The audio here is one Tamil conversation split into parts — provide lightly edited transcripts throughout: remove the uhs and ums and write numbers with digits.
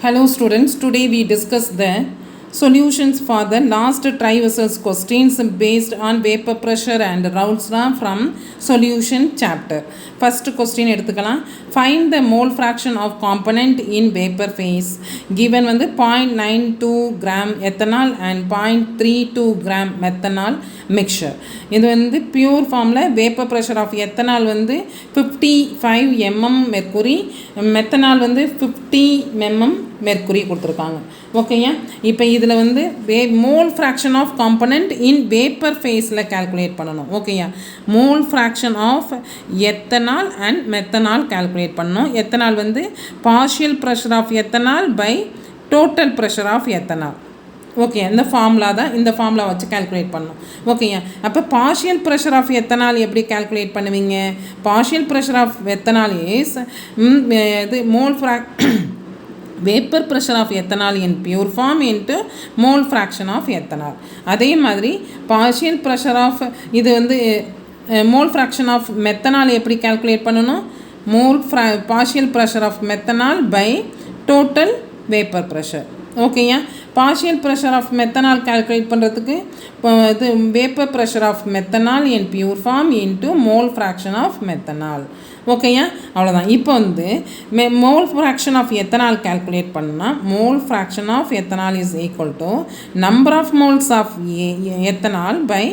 Hello students, today we discuss the solutions for the last trivial questions based on vapor pressure and Raoult's law from solution chapter. First question எடுத்துக்கலாம். Find the mole fraction of component in vapor phase. Given வந்து 0.92 gram ethanol and 0.32 gram methanol mixture. இது வந்து pure formல vapor pressure of ethanol வந்து 55 mm mercury, methanol வந்து 50 mm mercury கொடுத்துருக்காங்க. ஓகேயா, இப்போ இதில் வந்து mole fraction of component in vapour ஃபேஸில் கால்குலேட் பண்ணணும். ஓகேயா, mole fraction of ethanol and methanol calculate பண்ணணும். எத்தனால் வந்து partial pressure of ethanol by total pressure of ethanol. Okay, இந்த ஃபார்முலா தான், இந்த ஃபார்முலா வச்சு கால்குலேட் பண்ணணும். ஓகேயா, அப்போ பார்ஷியல் ப்ரெஷர் ஆஃப் எத்தனால் எப்படி கால்குலேட் பண்ணுவீங்க? Partial pressure of ethanol is இது mole vapor pressure of ethanol in pure form into mole fraction of ethanol. அதே மாதிரி partial pressure of இது வந்து mole fraction of methanol எப்படி calculate பண்ணணும்? partial pressure of methanol by total vapor pressure. ஓகேயா, partial pressure of methanol calculate பண்ணுறதுக்கு இது vapor pressure of methanol in pure form into mole fraction of methanol. ஓகேயா, அவ்வளோதான். இப்போ வந்து mole fraction of ethanol calculate பண்ணால் mole fraction of ethanol is equal to number of moles of ethanol by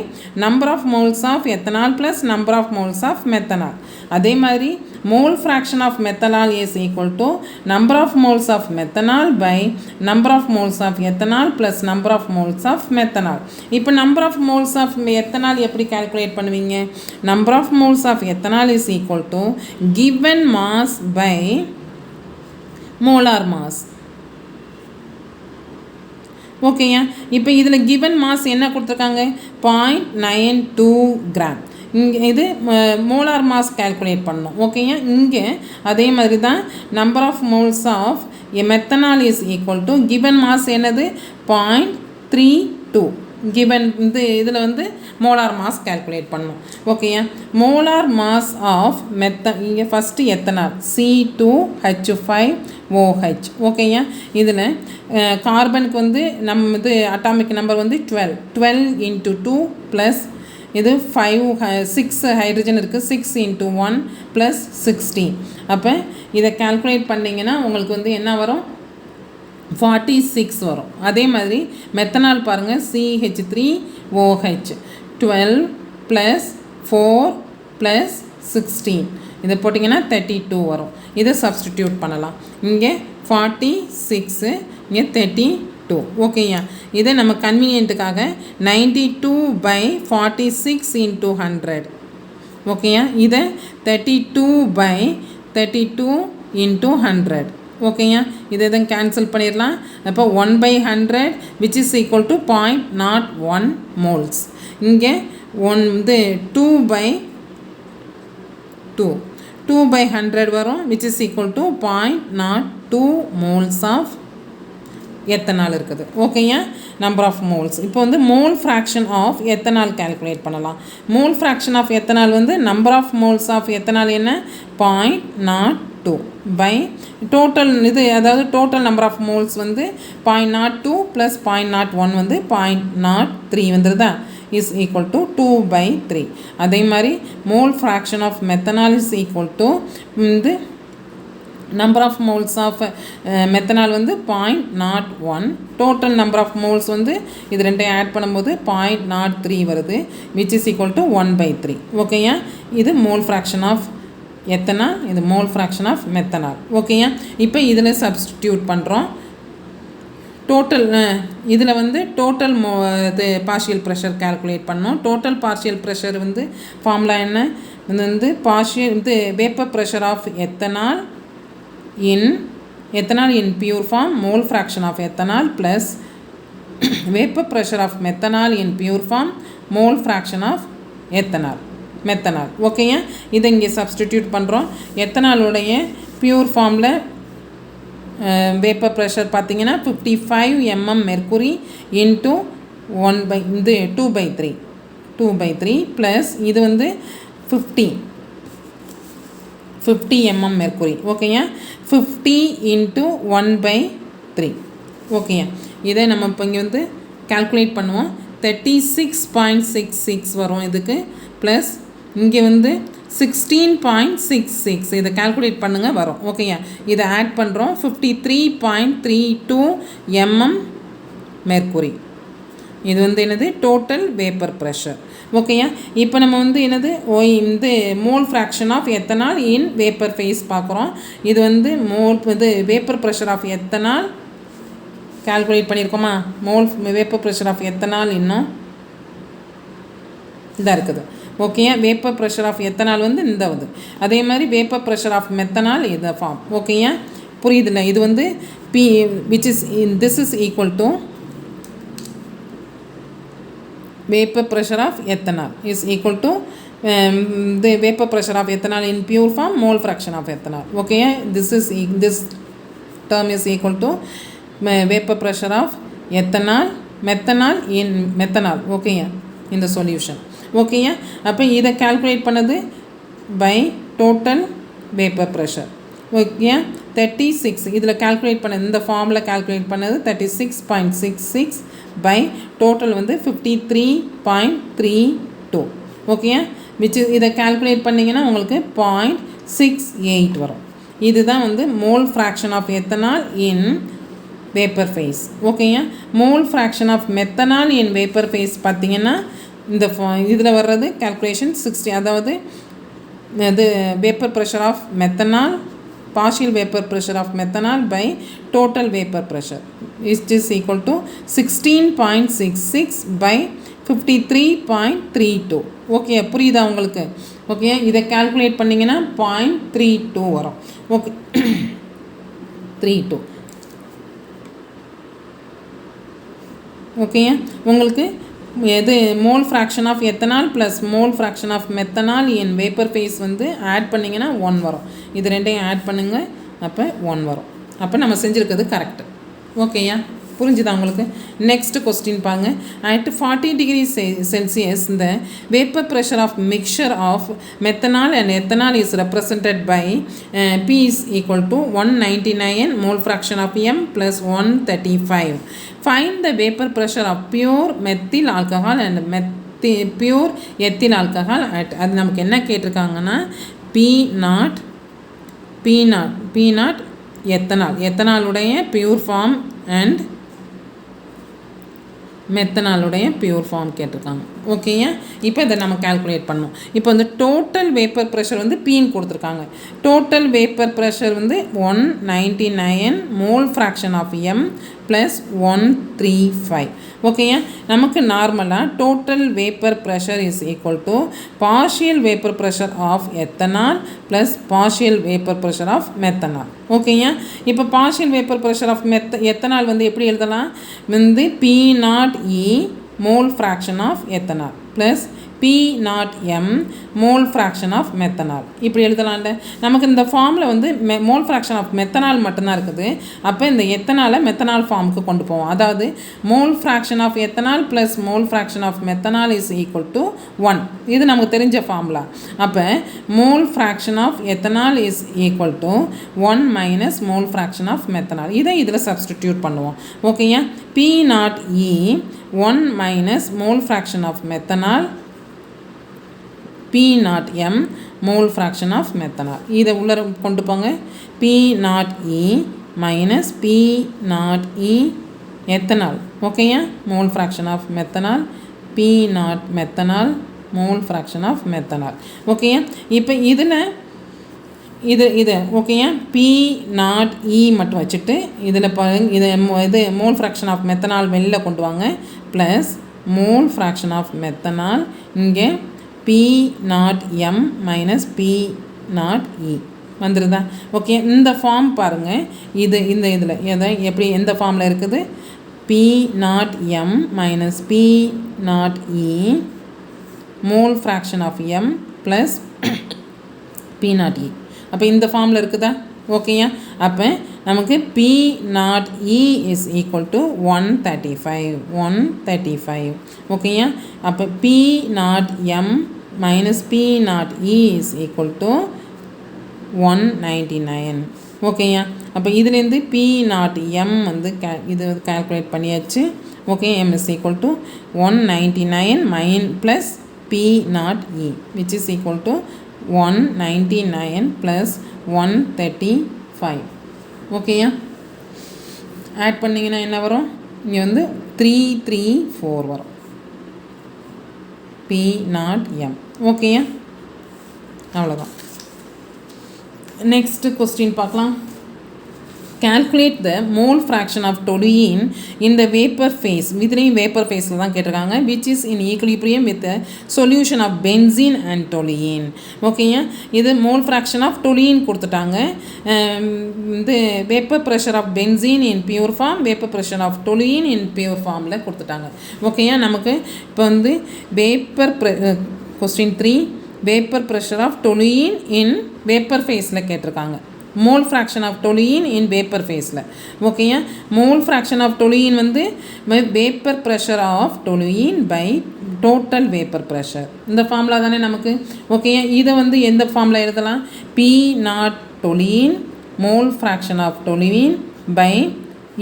number of moles of ethanol plus number of moles of methanol. அதே மாதிரி mole fraction of methanol is equal to number of moles of methanol by number of moles of ethanol plus number of moles of methanol. இப்போ number of moles of ethanol எப்படி கால்குலேட் பண்ணுவீங்க? Number of moles of ethanol is equal to given mass by molar mass. ஓகேயா, இப்போ இதில் given mass என்ன கொடுத்துருக்காங்க? 0.92 கிராம். இங்கே இது மோலார் மாஸ் கால்குலேட் பண்ணணும். ஓகேயா, இங்கே அதே மாதிரி தான் number of moles of methanol is equal to given mass என்னது? 0.32 given இதில் வந்து மோலார் மாஸ் கால்குலேட் பண்ணணும். ஓகேயா, மோலார் மாஸ் ஆஃப் இங்கே ஃபஸ்ட்டு எத்தனால் C2H5OH. ஓகேயா, இதில் கார்பனுக்கு வந்து நம்ம இது அட்டாமிக் நம்பர் வந்து 12 into 2 ப்ளஸ் இது 6 ஹைட்ரஜன் இருக்குது, 6 into 1 ப்ளஸ் 16. அப்போ இதை கால்குலேட் பண்ணிங்கன்னா உங்களுக்கு வந்து என்ன வரும்? 46 வரும். அதே மாதிரி மெத்தனால் பாருங்கள், CH3OH 12 ப்ளஸ் 4 ப்ளஸ் 16 இதை போட்டிங்கன்னா 32 வரும். இதை சப்ஸ்டிடியூட் பண்ணலாம். இங்கே 46, இங்கே 32. ஓகேயா, இதை நம்ம கன்வீனியன்ட்டுக்காக 92/46 into 100. ஓகேயா, இதை 32/32 into 100. ஓகேயா, இதை தான் கேன்சல் பண்ணிடலாம். அப்போ 1/100 which is equal to 0.01 moles. இங்கே 2/100 வரும் which is equal to 0.02 moles of ethanol இருக்குது. ஓகேயா, நம்பர் ஆஃப் மோல்ஸ். இப்போ வந்து mole fraction of ethanol calculate பண்ணலாம். மோல் ஃப்ராக்ஷன் ஆஃப் எத்தனால் வந்து number of moles of ethanol என்ன? 0.02 பை டோட்டல் இது, அதாவது டோட்டல் நம்பர் ஆஃப் மோல்ஸ் வந்து 0.02 ப்ளஸ் 0.01 வந்து 0.03 வந்துருதா, இஸ் ஈக்குவல் டு 2/3. அதே மாதிரி mole fraction of methanol is equal to வந்து number of moles of methanol வந்து 0.01, டோட்டல் நம்பர் ஆஃப் மோல்ஸ் வந்து இது ரெண்டையும் ஆட் பண்ணும்போது 0.03 வருது விச் இஸ் ஈக்குவல் டு 1/3. ஓகேயா, இது மோல் ஃப்ராக்ஷன் ஆஃப் எத்தனால், இது மோல் ஃப்ராக்ஷன் ஆஃப் மெத்தனால். ஓகேயா, இப்போ இதில் சப்ஸ்டிடியூட் பண்ணுறோம். டோட்டல் இதில் வந்து டோட்டல் இது பார்ஷியல் ப்ரெஷர் கால்குலேட் பண்ணோம். டோட்டல் பார்ஷியல் ப்ரெஷர் வந்து ஃபார்முலா என்ன? இது வந்து பார்ஷியல் இது vapour pressure of ethanol in pure form mole fraction of ethanol plus vapor pressure of methanol in pure form mole fraction of methanol. ஓகேயா, இதை இங்கே சப்ஸ்டிடியூட் பண்ணுறோம். எத்தனாலுடைய பியூர் ஃபார்மில் வேப்பர் ப்ரெஷர் பார்த்தீங்கன்னா 55 mm mercury into 2/3 ப்ளஸ் இது வந்து 50 mm mercury. ஓகேயா, 50 into 1/3 3. ஓகேயா, இதை நம்ம இப்போ இங்கே வந்து கால்குலேட் பண்ணுவோம். 36.66 வரும் இதுக்கு. ப்ளஸ் இங்கே வந்து 16.66 இதை கால்குலேட் பண்ணுங்கள் வரும். ஓகேயா, இதை ஆட் பண்ணுறோம். 53.32 mm மெர்க்குரி. இது வந்து என்னது டோட்டல் வேப்பர் ப்ரெஷர். ஓகேயா, இப்போ நம்ம வந்து என்னது இந்த mole fraction of ethanol in vapour phase பார்க்குறோம். இது வந்து இது vapour pressure of ethanol calculate பண்ணியிருக்கோமா. Mole vapour pressure of ethanol இன்னும் இதாக இருக்குது. ஓகேயா, வேப்பர் ப்ரெஷர் ஆஃப் எத்தனால் வந்து இந்த வந்து அதே மாதிரி வேப்பர் ப்ரெஷர் ஆஃப் மெத்தனால் இந்த ஃபார்ம். ஓகேயா, புரியுதுல்ல. இது வந்து P which is this is equal to vapor pressure of ethanol is equal to the vapor pressure of ethanol in pure form, mole fraction of ethanol. Okay, this term is equal to vapor pressure of methanol in methanol. Okay, in the solution. Okay, அப்போ இதை calculate பண்ணது by total vapor pressure. Okay, 36 இதில் கால்குலேட் பண்ணது இந்த ஃபார்மில் கால்குலேட் பண்ணது 36.66 பை டோட்டல் வந்து 53.32. ஓகே, இதை கால்குலேட் பண்ணிங்கன்னா உங்களுக்கு 0.68 வரும். இதுதான் வந்து mole fraction of ethanol in vapour phase. ஓகேயா, mole fraction of methanol in vapour phase பார்த்திங்கன்னா இந்த இதில் வர்றது கால்குலேஷன் 60. அதாவது இது vapour pressure of methanol, partial vapor pressure of methanol by total vapor pressure is equal to 16.66 by 53.32. Okay, புரியுதா உங்களுக்கு. ஓகே, இதை கால்குலேட் பண்ணிங்கன்னா 0.32 வரும். ஓகே, 32. ஓகேயா, உங்களுக்கு எது mole fraction of ethanol plus mole fraction of methanol in vapour phase வந்து ஆட் பண்ணிங்கன்னா 1 வரும். இது ரெண்டையும் ஆட் பண்ணுங்கள், அப்போ 1 வரும். அப்போ நம்ம செஞ்சுருக்கிறது கரெக்டு. ஓகேயா, புரிஞ்சுதா உங்களுக்கு. நெக்ஸ்ட் கொஸ்டின் பாருங்க. at 40 degrees Celsius the vapor pressure of mixture of methanol and ethanol is represented by P is equal to 199 mole fraction of M plus 135. Find the vapor pressure of pure methyl alcohol and pure ethyl alcohol at அது நமக்கு என்ன கேட்டிருக்காங்கன்னா P0 எத்தனாலுடைய பியூர் ஃபார்ம் அண்ட் மெத்தனாலுடைய பியூர் ஃபார்ம் கேட்டிருக்காங்க. ஓகேயா, இப்போ இதை நம்ம கால்குலேட் பண்ணோம். இப்போ வந்து டோட்டல் வேப்பர் ப்ரெஷர் வந்து பீன்னு கொடுத்துருக்காங்க. டோட்டல் வேப்பர் ப்ரெஷர் வந்து 199 mole fraction of M plus 135. ஓகேயா, நமக்கு நார்மலாக total vapour pressure is equal to partial vapour pressure of ethanol plus partial vapour pressure of methanol. ஓகேயா, இப்போ partial vapour pressure of ethanol வந்து எப்படி எழுதலாம் வந்து P0E mole fraction of ethanol plus P0M mole fraction of methanol. இப்படி எழுதலாம்ல. நமக்கு இந்த ஃபார்மில் வந்து மோல் ஃப்ராக்ஷன் ஆஃப் மெத்தனால் மட்டும்தான் இருக்குது. அப்போ இந்த எத்தனாலை மெத்தனால் ஃபார்முக்கு கொண்டு போவோம். அதாவது mole fraction of ethanol plus mole fraction of methanol is equal to 1. இது நமக்கு தெரிஞ்ச ஃபார்முலா. அப்போ mole fraction of ethanol is equal to 1 minus mole fraction of methanol. இதை இதில் சப்ஸ்டிடியூட் பண்ணுவோம். ஓகேயா, P0E 1 minus mole fraction of methanol P0M mole fraction of methanol. இதை உள்ள கொண்டு போங்க. P0E minus P0E ethanol. ஓகேயா, mole fraction of methanol P0 methanol mole fraction of methanol. ஓகேயா, இப்போ இதில் இது ஓகேயா, P0E மட்டும் வச்சுட்டு இதில் இது மோல் ஃப்ராக்ஷன் ஆஃப் மெத்தனால் வெளில கொண்டு வாங்க. Plus mole fraction of methanol இங்கே P0M மைனஸ் P0E வந்துடுதா. ஓகே, இந்த ஃபார்ம் பாருங்கள். இதில் எப்படி எந்த ஃபார்மில் இருக்குது? P0M minus P0E mole fraction of M plus P0E. அப்போ இந்த ஃபார்மில் இருக்குதா? ஓகேயா, அப்போ நமக்கு P0E இஸ் ஈக்குவல் டு 135. ஓகேயா, அப்போ P0M minus P0E is equal to 199. ஓகேயா, அப்போ இதுலேருந்து பி நாட் எம் வந்து இது கால்குலேட் பண்ணியாச்சு. Okay, m is equal to 199 plus p naught e which is equal to 199 plus 135. ஓகேயா, ஆட் பண்ணிங்கன்னா என்ன வரும்? இங்கே வந்து 334 வரும். p naught m. ஓகேயா, அவ்வளோதான். நெக்ஸ்ட் கொஸ்டின் பார்க்கலாம். Calculate the mole fraction of toluene in the vapor phase. இதுலேயும் vapor phaseல தான் கேட்டிருக்காங்க. which is in equilibrium with the solution of benzene and toluene. ஓகேயா, இது mole fraction of toluene கொடுத்துட்டாங்க. இந்த vapor pressure of benzene in pure form, vapor pressure of toluene in pure formல கொடுத்துட்டாங்க. ஓகேயா, நமக்கு இப்போ வந்து question 3 vapor pressure of toluene in vapor phaseல கேட்டிருக்காங்க. mole fraction of toluene in vapor phaseல. ஓகேயா, mole fraction of toluene வந்து vapor pressure of toluene by total vapor pressure. இந்த ஃபார்முலா தானே நமக்கு. ஓகேயா, இதை வந்து எந்த ஃபார்முலா எழுதலாம்? p naught toluene mole fraction of toluene by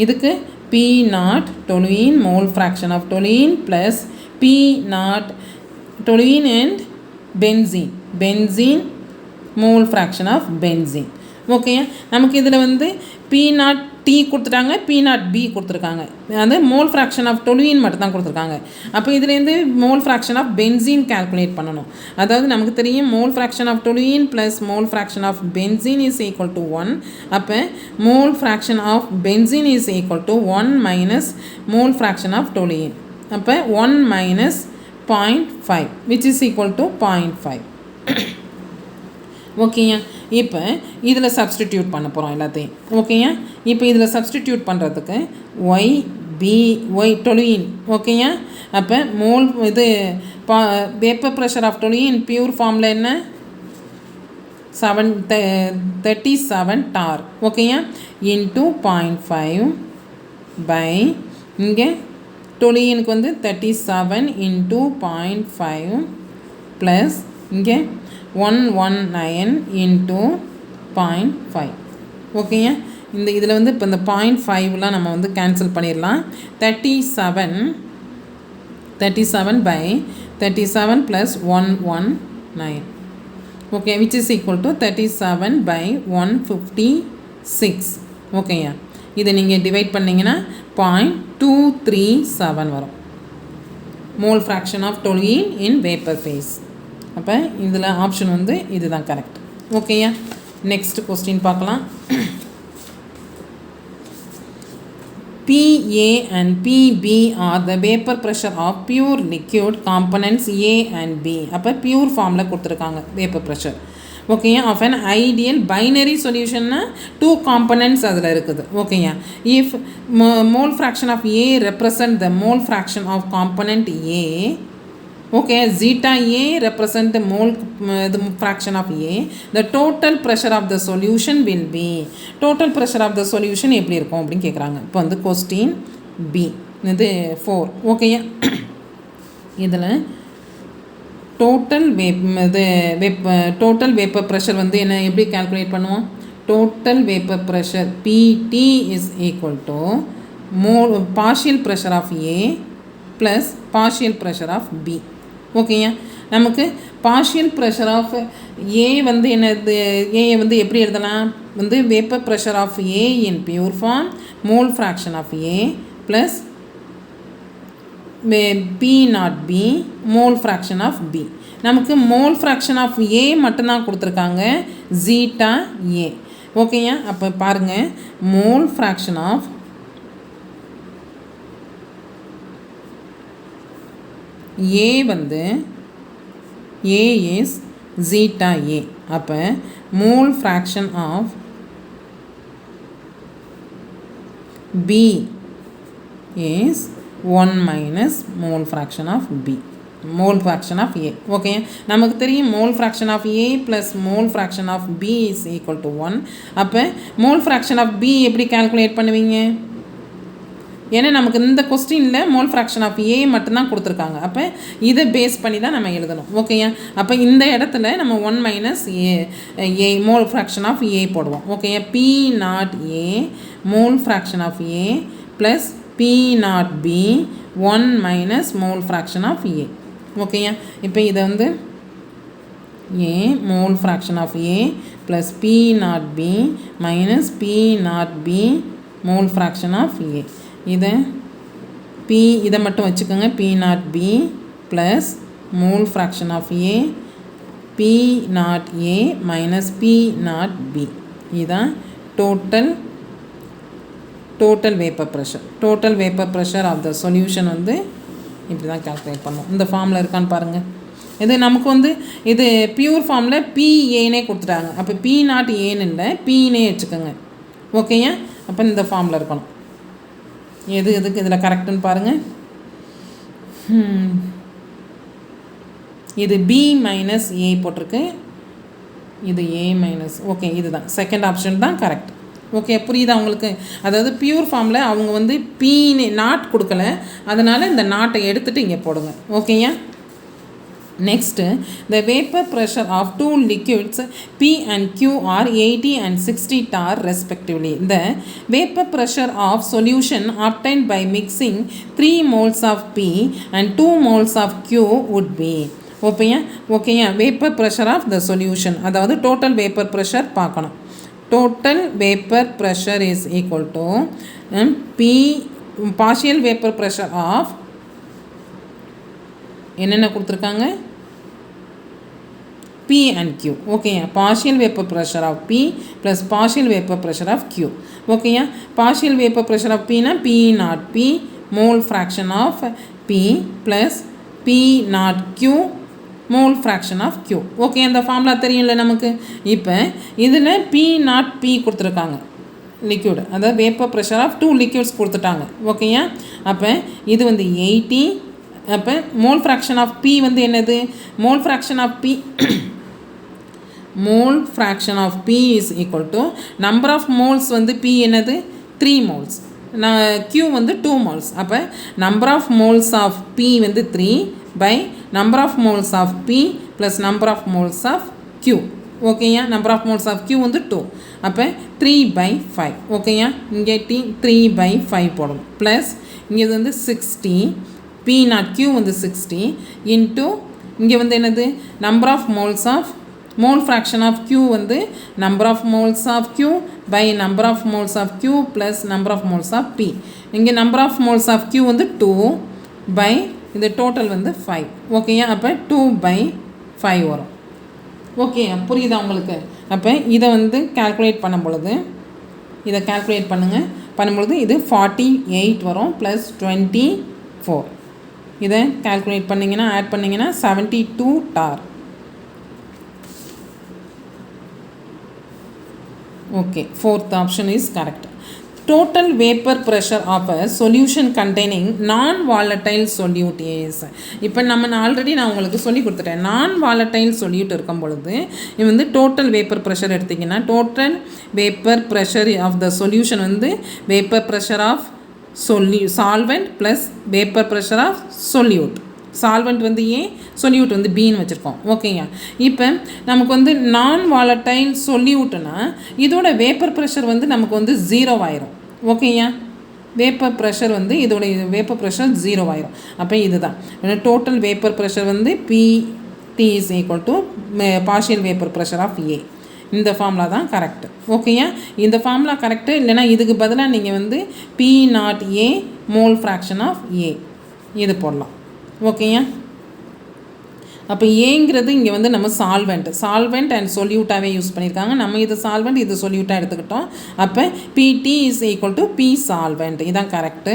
இதுக்கு p naught toluene mole fraction of toluene plus p naught toluene and benzene mole fraction of benzene. Okay, நமக்கு இதில் வந்து பி நாட் டி கொடுத்துட்டாங்க, பி நாட் பி கொடுத்துருக்காங்க. அது மோல் ஃப்ராக்ஷன் ஆஃப் டொலுயின் மட்டும் தான் கொடுத்துருக்காங்க. அப்போ இதுலேருந்து mole fraction of benzene calculate பண்ணணும். அதாவது நமக்கு தெரியும் mole fraction of toluene plus mole fraction of benzene is equal to 1. அப்போ mole fraction of benzene is equal to 1 minus mole fraction of toluene. அப்போ 1 minus 0.5 which is equal to 0.5. ஓகேயா, இப்போ இதில் சப்ஸ்டிடியூட் பண்ண போகிறோம் எல்லாத்தையும். ஓகேயா, இப்போ இதில் சப்ஸ்டிடியூட் பண்ணுறதுக்கு ஒய் டொலுயின். ஓகேயா, அப்போ மோல் இது vapour pressure of toluene pure ஃபார்மில் என்ன 37 டார். ஓகேயா, இன்ட்டு 0.5 பை இங்கே டொலுயினுக்கு வந்து 37 இன்ட்டு 0.5 ப்ளஸ் இங்கே 119 into 0.5. ஓகேயா, இந்த இதில் வந்து இப்போ இந்த 0.5லாம் நம்ம வந்து கேன்சல் பண்ணிடலாம். 37 by 37 plus 119. Okay, which is equal to 37 by 156. ஓகேயா, இதை நீங்கள் டிவைட் பண்ணிங்கன்னா 0.237 வரும். Mole fraction of toluene in vapour phase. அப்போ இதில் ஆப்ஷன் வந்து இதுதான் கரெக்ட். ஓகேயா, நெக்ஸ்ட் கொஸ்டின் பார்க்கலாம். PA and PB are the vapor pressure of pure liquid components A and B. அப்போ பியூர் ஃபார்மில் கொடுத்துருக்காங்க வேப்பர் ப்ரெஷர். ஓகேயா, ஆஃப் அன் ஐடியல் பைனரி சொல்யூஷன்னா 2 காம்பனன்ட்ஸ் அதில் இருக்குது. ஓகேயா, if mole fraction of A represent the mole fraction of component A. Okay, zeta A represent the mole the fraction of A. The total pressure of the solution will be. Total pressure of the solution எப்படி இருக்கும் அப்படின்னு கேட்குறாங்க. இப்போ வந்து கொஸ்டின் பி இது 4. ஓகேயா, இதில் டோட்டல் வேப்பர் ப்ரெஷர் வந்து என்ன எப்படி கால்குலேட் பண்ணுவோம்? Total vapour pressure PT is equal to partial pressure of A plus partial pressure of B. ஓகேயா, நமக்கு பார்ஷியல் ப்ரெஷர் ஆஃப் ஏ வந்து என்னது? ஏயை வந்து எப்படி எழுதலாம்? வந்து vapour pressure of A in pure form mole fraction of A plus B naught B mole fraction of B. நமக்கு மோல் ஃப்ராக்ஷன் ஆஃப் ஏ மட்டும்தான் கொடுத்துருக்காங்க, ஜீட்டா ஏ. ஓகேயா, அப்போ பாருங்கள் மோல் ஃப்ராக்ஷன் ஆஃப் A வந்து A is zeta A. அப்போ mole fraction of B is 1 minus mole fraction of B. Mole fraction of A. Okay, நமக்கு தெரியும் mole fraction of A plus mole fraction of B is equal to 1. அப்போ mole fraction of B எப்படி calculate பண்ணுவீங்க? ஏன்னா நமக்கு இந்த கொஸ்டினில் மோல் ஃப்ராக்ஷன் ஆஃப் ஏ மட்டும்தான் கொடுத்துருக்காங்க. அப்போ இதை பேஸ் பண்ணி தான் நம்ம எழுதணும். ஓகேயா? அப்போ இந்த இடத்துல நம்ம 1 minus A mole fraction of A போடுவோம். ஓகேயா? B naught A mole fraction of A plus B naught B 1 minus mole fraction of A. ஓகேயா? இப்போ இதை வந்து A mole fraction of A plus B naught B minus B naught B mole fraction of A. இதை பி இதை மட்டும் வச்சுக்கோங்க. B naught B plus mole fraction of A B naught A minus B naught B. இதுதான் total vapour pressure. Total vapour pressure of the solution வந்து இப்படி தான் கால்குலேட் பண்ணோம். இந்த ஃபார்மில் இருக்கான்னு பாருங்கள். இது நமக்கு வந்து இது பியூர் ஃபார்மில் பிஏனே கொடுத்துட்டாங்க. அப்போ பி நாட் ஏன்னு இல்லை, பின்னே வச்சுக்கோங்க. ஓகேயா? அப்போ இந்த ஃபார்மில் இருக்கணும். எதுக்கு இதில் கரெக்டுன்னு பாருங்கள். இது பி மைனஸ் ஏ போட்டிருக்கு, இது ஏ மைனஸ். ஓகே, இதுதான் செகண்ட் ஆப்ஷன் தான் கரெக்ட். ஓகே, புரியுதா உங்களுக்கு? அதாவது பியூர் ஃபார்மில் அவங்க வந்து பீனே நாட் கொடுக்கல, அதனால் இந்த நாட்டை எடுத்துகிட்டு இங்கே போடுங்க. ஓகேயா? Next, the vapor pressure of two liquids P and Q are 80 and 60 bar respectively. The vapor pressure of solution obtained by mixing 3 moles of P and 2 moles of Q would be. ஓகேயா? vapor pressure of the solution, அதாவது total vapor pressure பார்க்கணும். Total vapor pressure is equal to P partial vapor pressure of என்னென்ன கொடுத்துருக்காங்க? P and Q. ஓகேயா? partial vapor pressure of P plus partial vapor pressure of Q. ஓகேயா? partial vapor pressure of P னா P not P mole fraction of P plus P not Q mole fraction of Q. Okay, அந்த ஃபார்முலா தெரியும்ல நமக்கு. இப்போ இதில் P not P கொடுத்துருக்காங்க லிக்யூடு, அதாவது வேப்பர் ப்ரெஷர் ஆஃப் 2 லிக்யூட்ஸ் கொடுத்துட்டாங்க. ஓகேயா? அப்போ இது வந்து 80. அப்போ மோல் ஃப்ராக்ஷன் ஆஃப் P வந்து என்னது? Mole fraction of P mole fraction of P is equal to number of moles வந்து P என்னது? 3 மோல்ஸ். Q வந்து 2 மோல்ஸ். அப்போ number of moles of P வந்து 3 by number of moles of P plus number of moles of Q. ஓகேயா? Number of moles of Q வந்து 2. அப்போ 3/5. ஓகேயா? இங்கே 3/5 போடணும். ப்ளஸ் இங்கே இது வந்து 60 P நாட் Q வந்து 60 இன்ட்டு இங்கே வந்து என்னது? Number of moles of mole fraction of Q வந்து number of moles of Q by number of moles of Q plus number of moles of P. இங்கே number of moles of Q வந்து 2 பை இந்த டோட்டல் வந்து 5. ஓகேயா? அப்போ 2/5 வரும். ஓகே, புரியுதா உங்களுக்கு? அப்போ இதை வந்து கால்குலேட் பண்ணும் பொழுது இதை கால்குலேட் பண்ணும்பொழுது இது 48 வரும் ப்ளஸ் 24. இதை கால்குலேட் பண்ணிங்கன்னா ஆட் பண்ணிங்கன்னா 72 torr. Okay, fourth option is correct. Total vapor pressure of a solution containing non-volatile solute is. இப்போ நான் உங்களுக்கு சொல்லி கொடுத்துட்டேன். non-volatile solute இருக்கும் பொழுது இது வந்து total vapor pressure எடுத்திங்கன்னா total vapor pressure of the solution வந்து vapor pressure of solvent plus vapor pressure of solute. Solvent வந்து ஏ, சொல்யூட் வந்து பின்னு வச்சுருக்கோம். ஓகேங்க, இப்போ நமக்கு வந்து நான் வாலட்டைல் சொல்யூட்னா இதோட வேப்பர் ப்ரெஷர் வந்து நமக்கு வந்து 0 ஆயிரும். ஓகேங்க, வேப்பர் ப்ரெஷர் வந்து இதோட வேப்பர் ப்ரெஷர் 0 ஆயிரும். அப்போ இதுதான் டோட்டல் வேப்பர் ப்ரெஷர் வந்து PT is equal to partial vapour pressure of A. இந்த ஃபார்முலா தான் கரெக்டு. ஓகேயா, இந்த ஃபார்முலா கரெக்டு. இல்லைனா இதுக்கு பதிலாக நீங்கள் வந்து P naught A mole fraction of A இது போடலாம். ஓகேயா, அப்போ ஏங்கிறது இங்கே வந்து நம்ம சால்வெண்ட் அண்ட் சொல்யூட்டாகவே யூஸ் பண்ணியிருக்காங்க. நம்ம இது சால்வெண்ட் இது சொல்யூட்டாக எடுத்துக்கிட்டோம். அப்போ PT is equal to P solvent, இதுதான் கரெக்டு.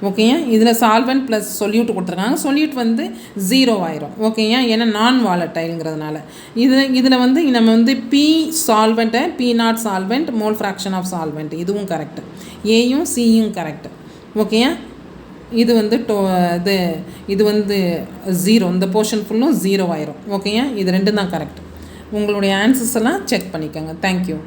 ஓகேயா, இதில் சால்வெண்ட் ப்ளஸ் சொல்யூட் கொடுத்துருக்காங்க. சொல்யூட் வந்து 0 ஆயிரும். ஓகேயா, ஏன்னா நான் வாலட்டைலுங்கிறதுனால. இதில் வந்து நம்ம வந்து பி சால்வெண்ட்டை P naught solvent mole fraction of solvent இதுவும் கரெக்டு. ஏயும் சியும் கரெக்டு. ஓகேயா, இது வந்து இது வந்து 0, இந்த போர்ஷன் ஃபுல்லும் 0 ஆயிரும். ஓகேயா, இது ரெண்டும் தான் கரெக்ட். உங்களுடைய ஆன்சர்ஸ் எல்லாம் செக் பண்ணிக்கோங்க. தேங்க்யூ.